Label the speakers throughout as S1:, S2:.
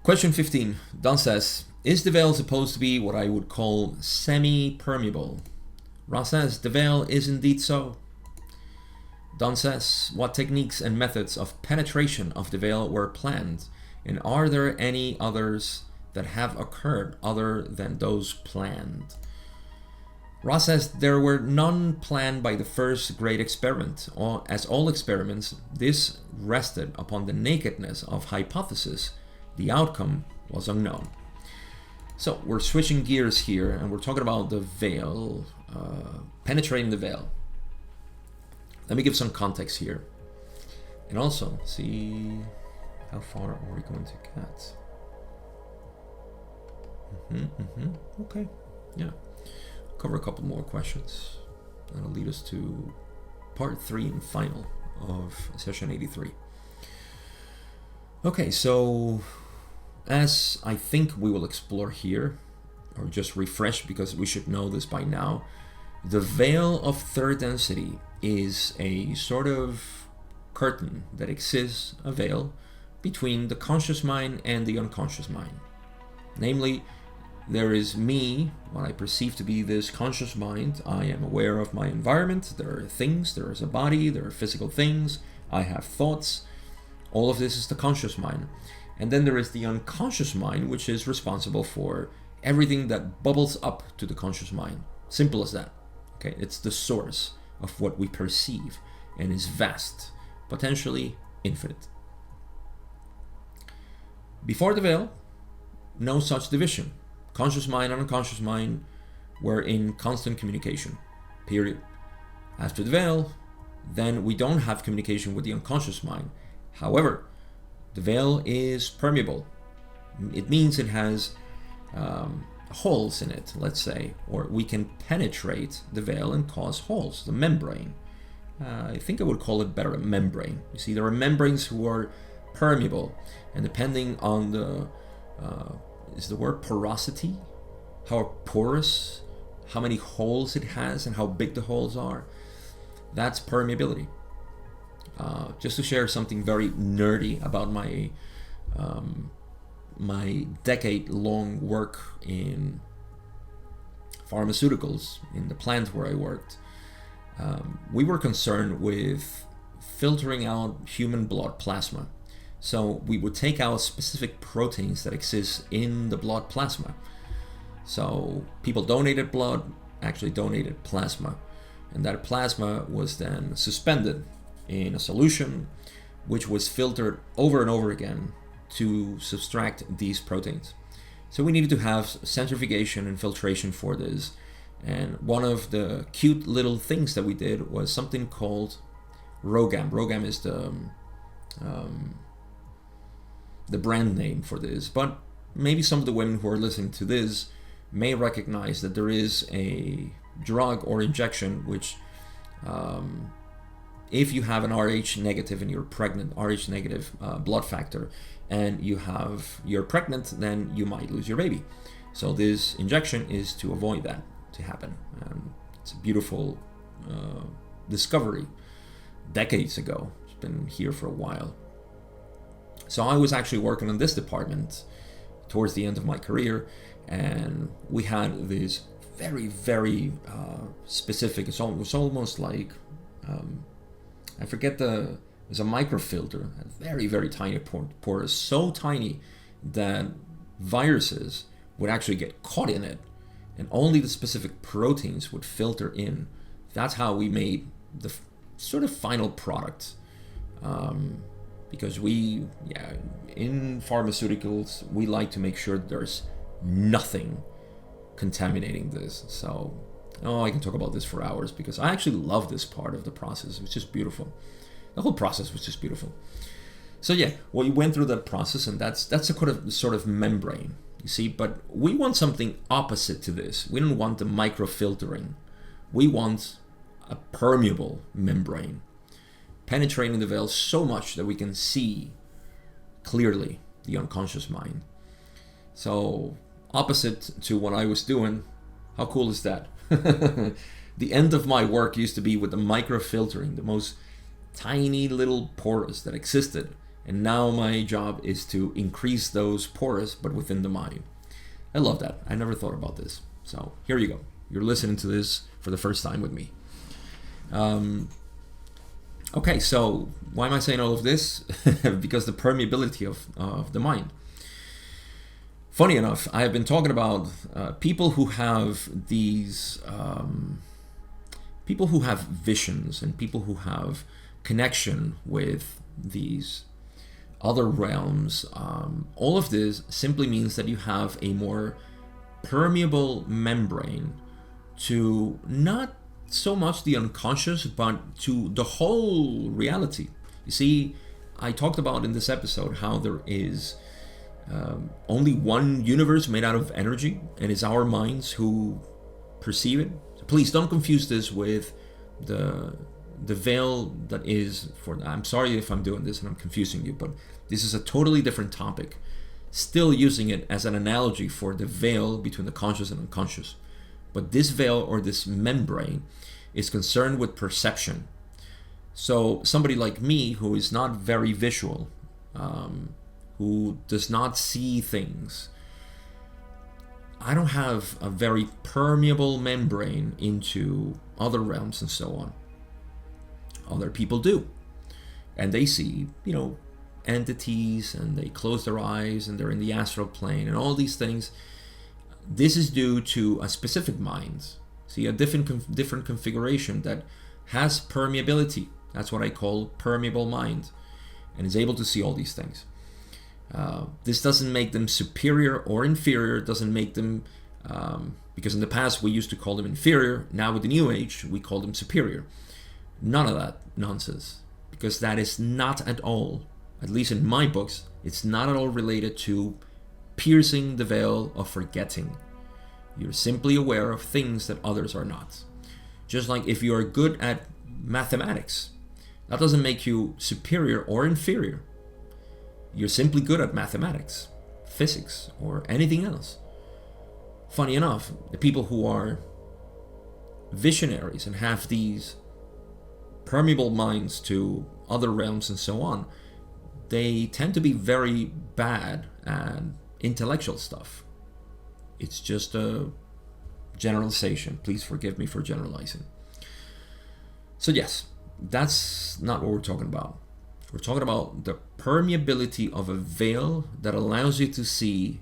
S1: Question 15. Don says, is the veil supposed to be what I would call semi-permeable? Ra says, the veil is indeed so. Don says, what techniques and methods of penetration of the veil were planned? And are there any others that have occurred other than those planned? Ra says, there were none planned by the first great experiment. As all experiments, this rested upon the nakedness of hypothesis. The outcome was unknown. So we're switching gears here and we're talking about the veil, penetrating the veil. Let me give some context here. And also see how far are we going to get. Okay, yeah. Cover a couple more questions. That'll lead us to part 3 and final of session 83. Okay, so as I think we will explore here, or just refresh because we should know this by now, the veil of third density is a sort of curtain that exists, a veil, between the conscious mind and the unconscious mind. Namely, there is me, what I perceive to be this conscious mind. I am aware of my environment. There are things, there is a body, there are physical things. I have thoughts. All of this is the conscious mind. And then there is the unconscious mind, which is responsible for everything that bubbles up to the conscious mind. Simple as that. Okay, it's the source of what we perceive and is vast, potentially infinite. Before the veil, no such division. Conscious mind and unconscious mind were in constant communication, period. After the veil, then we don't have communication with the unconscious mind. However, the veil is permeable. It means it has holes in it, let's say, or we can penetrate the veil and cause holes, the membrane. I think I would call it better a membrane. You see, there are membranes who are permeable, and depending on the, is the word porosity? How porous, how many holes it has and how big the holes are, that's permeability. Just to share something very nerdy about my my decade-long work in pharmaceuticals, in the plant where I worked, we were concerned with filtering out human blood plasma. So we would take out specific proteins that exist in the blood plasma. So people donated blood, actually donated plasma, and that plasma was then suspended in a solution which was filtered over and over again to subtract these proteins. So we needed to have centrifugation and filtration for this. And one of the cute little things that we did was something called Rogam. Rogam is the brand name for this, but maybe some of the women who are listening to this may recognize that there is a drug or injection which if you have an Rh negative and you're pregnant, Rh negative blood factor, and you're pregnant, then you might lose your baby. So this injection is to avoid that to happen. It's a beautiful discovery decades ago. It's been here for a while. So I was actually working on this department towards the end of my career, and we had this very, very specific, it was almost like, I forget it was a microfilter, a very, very tiny porous, so tiny that viruses would actually get caught in it, and only the specific proteins would filter in. That's how we made the sort of final product. Because in pharmaceuticals, we like to make sure there's nothing contaminating this. So, I can talk about this for hours because I actually love this part of the process. It was just beautiful. The whole process was just beautiful. So we went through that process, and that's a sort of membrane, you see. But we want something opposite to this. We don't want the microfiltering. We want a permeable membrane, penetrating the veil so much that we can see clearly the unconscious mind. So opposite to what I was doing, how cool is that? The end of my work used to be with the microfiltering, the most tiny little porous that existed And now my job is to increase those pores, but within the mind. I love that. I never thought about this. So here you go. You're listening to this for the first time with me. Okay, so why am I saying all of this? Because the permeability of the mind. Funny enough, I have been talking about people who have these, people who have visions and people who have connection with these other realms. All of this simply means that you have a more permeable membrane to not so much the unconscious, but to the whole reality. You see, I talked about in this episode how there is only one universe made out of energy, and it's our minds who perceive it. So please don't confuse this with the veil that is for. I'm sorry if I'm doing this and I'm confusing you, but this is a totally different topic. Still using it as an analogy for the veil between the conscious and unconscious. But this veil or this membrane is concerned with perception. So somebody like me who is not very visual, who does not see things, I don't have a very permeable membrane into other realms and so on. Other people do. And they see, entities, and they close their eyes and they're in the astral plane and all these things. This is due to a specific mind. See, a different configuration that has permeability. That's what I call permeable mind, and is able to see all these things. This doesn't make them superior or inferior. It doesn't make them, because in the past we used to call them inferior. Now with the new age, we call them superior. None of that nonsense, because that is not at all, at least in my books, it's not at all related to piercing the veil of forgetting. You're simply aware of things that others are not. Just like if you are good at mathematics, that doesn't make you superior or inferior. You're simply good at mathematics, physics, or anything else. Funny enough, the people who are visionaries and have these permeable minds to other realms and so on, they tend to be very bad at intellectual stuff. It's just a generalization. Please forgive me for generalizing. So yes, that's not what we're talking about. We're talking about the permeability of a veil that allows you to see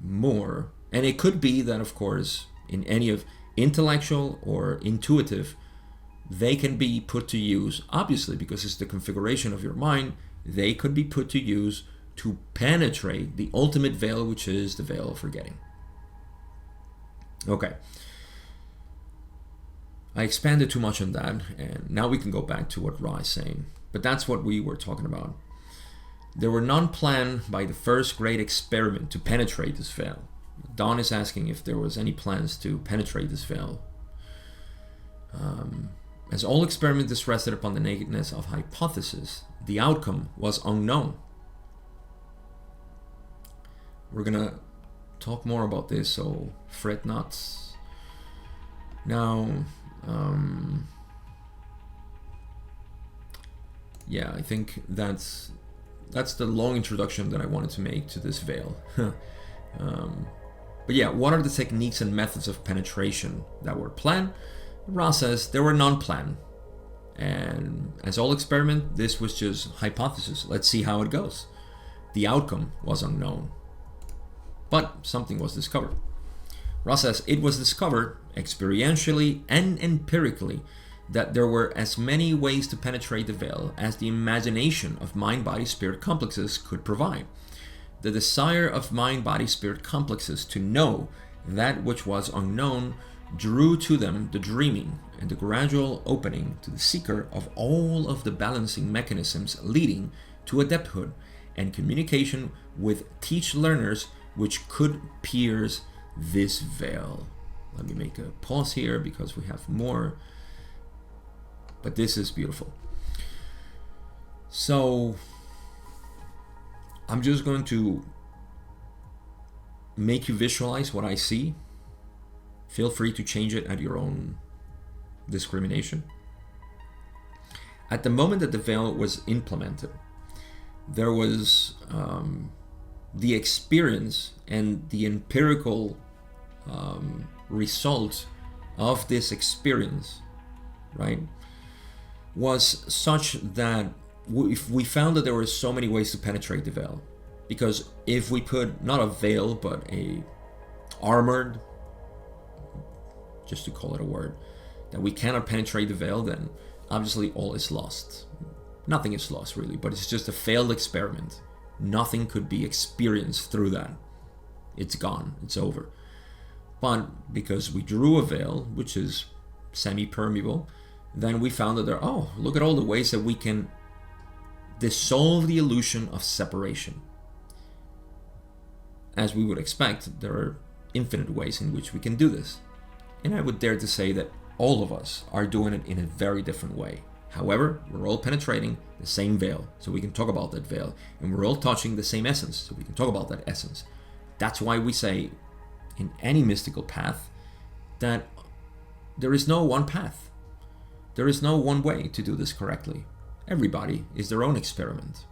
S1: more. And it could be that, of course, in any of intellectual or intuitive, they can be put to use, obviously, because it's the configuration of your mind, they could be put to use to penetrate the ultimate veil, which is the veil of forgetting. Okay. I expanded too much on that, and now we can go back to what Ra is saying. But that's what we were talking about. There were none planned by the first great experiment to penetrate this veil. Don is asking if there was any plans to penetrate this veil. As all experiments rested upon the nakedness of hypothesis, the outcome was unknown. We're gonna talk more about this, so fret not. Now, yeah, I think that's the long introduction that I wanted to make to this veil. But yeah, what are the techniques and methods of penetration that were planned? Ra says there were none planned. And as all experiment, this was just hypothesis. Let's see how it goes. The outcome was unknown. But something was discovered. Ra says it was discovered experientially and empirically that there were as many ways to penetrate the veil as the imagination of mind-body-spirit complexes could provide. The desire of mind-body-spirit complexes to know that which was unknown drew to them the dreaming and the gradual opening to the seeker of all of the balancing mechanisms leading to adepthood and communication with teach-learners which could pierce this veil. Let me make a pause here because we have more, but this is beautiful. So I'm just going to make you visualize what I see. Feel free to change it at your own discrimination. At the moment that the veil was implemented, there was the experience and the empirical result of this experience, right, was such that we found that there were so many ways to penetrate the veil. Because if we put not a veil but a armored, just to call it a word, that we cannot penetrate the veil, then obviously all is lost. Nothing is lost really, but it's just a failed experiment. Nothing could be experienced through that. It's gone, it's over. But because we drew a veil, which is semi-permeable, then we found that look at all the ways that we can dissolve the illusion of separation. As we would expect, there are infinite ways in which we can do this. And I would dare to say that all of us are doing it in a very different way. However, we're all penetrating the same veil, so we can talk about that veil. And we're all touching the same essence, so we can talk about that essence. That's why we say in any mystical path that there is no one path. There is no one way to do this correctly. Everybody is their own experiment.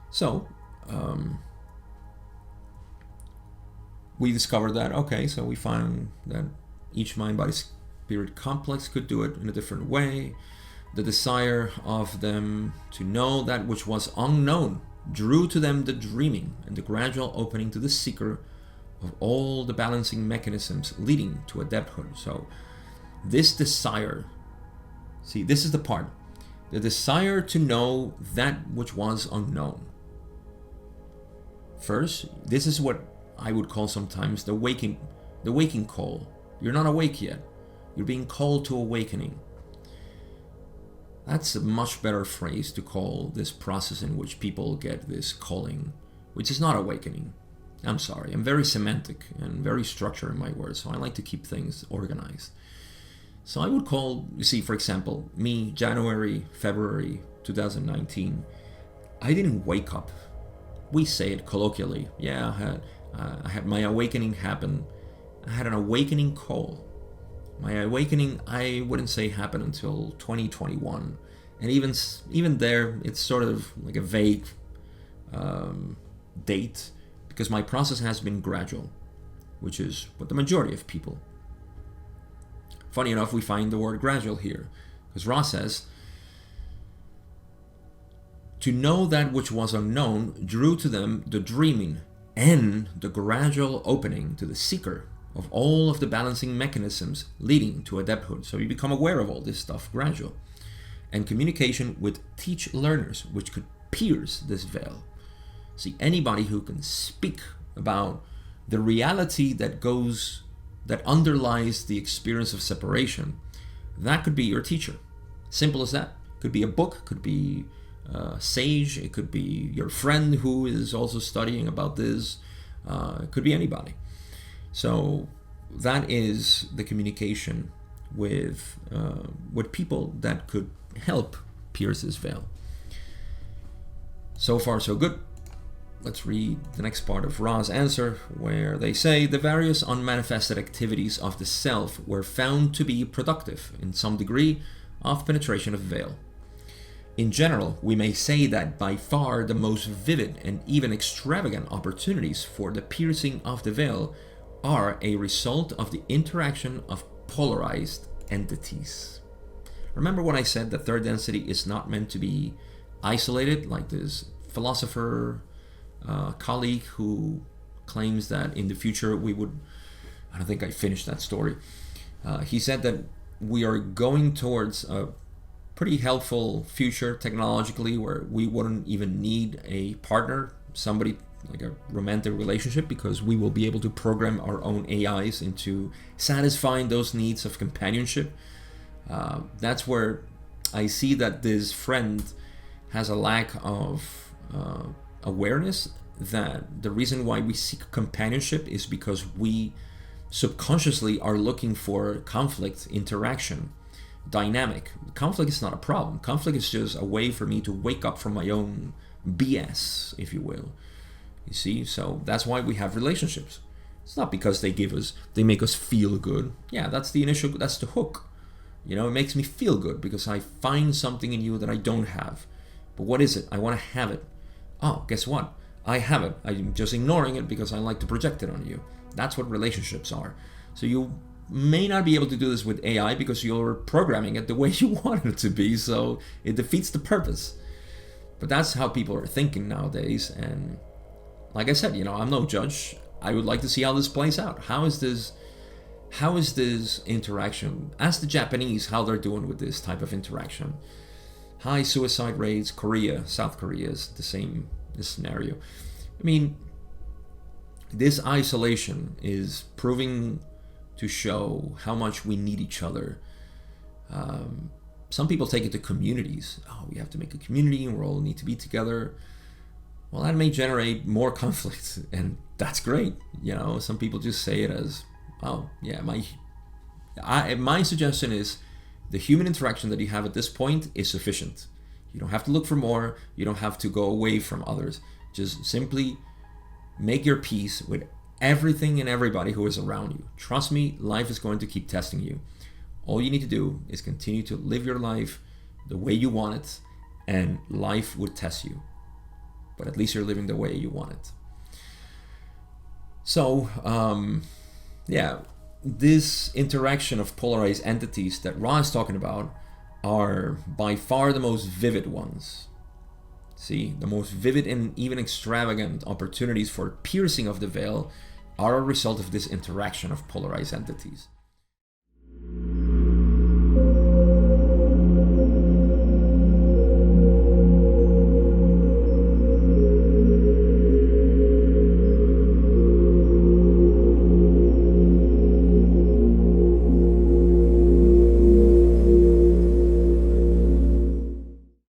S1: So, we discovered that, so we found that each mind-body-spirit complex could do it in a different way. The desire of them to know that which was unknown drew to them the dreaming and the gradual opening to the seeker of all the balancing mechanisms leading to adepthood. So this desire, see, this is the part, the desire to know that which was unknown. First, this is what I would call sometimes the waking call. You're not awake yet. You're being called to awakening. That's a much better phrase to call this process in which people get this calling, which is not awakening. I'm sorry, I'm very semantic and very structured in my words, so I like to keep things organized. So I would call, you see, for example, me, January, February 2019, I didn't wake up. We say it colloquially. Yeah, I had my awakening happen. I had an awakening call. My awakening, I wouldn't say happened until 2021. And even there, it's sort of like a vague date, because my process has been gradual, which is what the majority of people. Funny enough, we find the word gradual here, because Ross says, to know that which was unknown drew to them the dreaming and the gradual opening to the seeker of all of the balancing mechanisms leading to adepthood. So you become aware of all this stuff gradual. And communication with teach learners, which could pierce this veil. See, anybody who can speak about the reality that underlies the experience of separation, that could be your teacher. Simple as that. Could be a book, could be a sage, it could be your friend who is also studying about this, it could be anybody. So that is the communication with people that could help pierce this veil. So far, so good. Let's read the next part of Ra's answer, where they say the various unmanifested activities of the self were found to be productive in some degree of penetration of the veil. In general, we may say that by far the most vivid and even extravagant opportunities for the piercing of the veil are a result of the interaction of polarized entities. Remember when I said the third density is not meant to be isolated, like this philosopher colleague who claims that in the future we would, I don't think I finished that story. He said that we are going towards a pretty helpful future technologically where we wouldn't even need a partner, somebody like a romantic relationship, because we will be able to program our own AIs into satisfying those needs of companionship. That's where I see that this friend has a lack of awareness that the reason why we seek companionship is because we subconsciously are looking for conflict, interaction, dynamic. Conflict is not a problem. Conflict is just a way for me to wake up from my own BS, if you will. You see, so that's why we have relationships. It's not because they make us feel good. Yeah, that's the hook. You know, it makes me feel good because I find something in you that I don't have. But what is it? I want to have it. Oh, guess what? I have it. I'm just ignoring it because I like to project it on you. That's what relationships are. So you may not be able to do this with AI because you're programming it the way you want it to be, so it defeats the purpose. But that's how people are thinking nowadays, and like I said, I'm no judge. I would like to see how this plays out. How is this interaction? Ask the Japanese how they're doing with this type of interaction. High suicide rates. South Korea is this scenario. I mean, this isolation is proving to show how much we need each other. Some people take it to communities. Oh, we have to make a community and we all need to be together. Well, that may generate more conflict, and that's great. Some people just say it as, oh, yeah, my suggestion is the human interaction that you have at this point is sufficient. You don't have to look for more. You don't have to go away from others. Just simply make your peace with everything and everybody who is around you. Trust me, life is going to keep testing you. All you need to do is continue to live your life the way you want it, and life would test you. But at least you're living the way you want it. So, this interaction of polarized entities that Ra is talking about are by far the most vivid ones. See, the most vivid and even extravagant opportunities for piercing of the veil are a result of this interaction of polarized entities.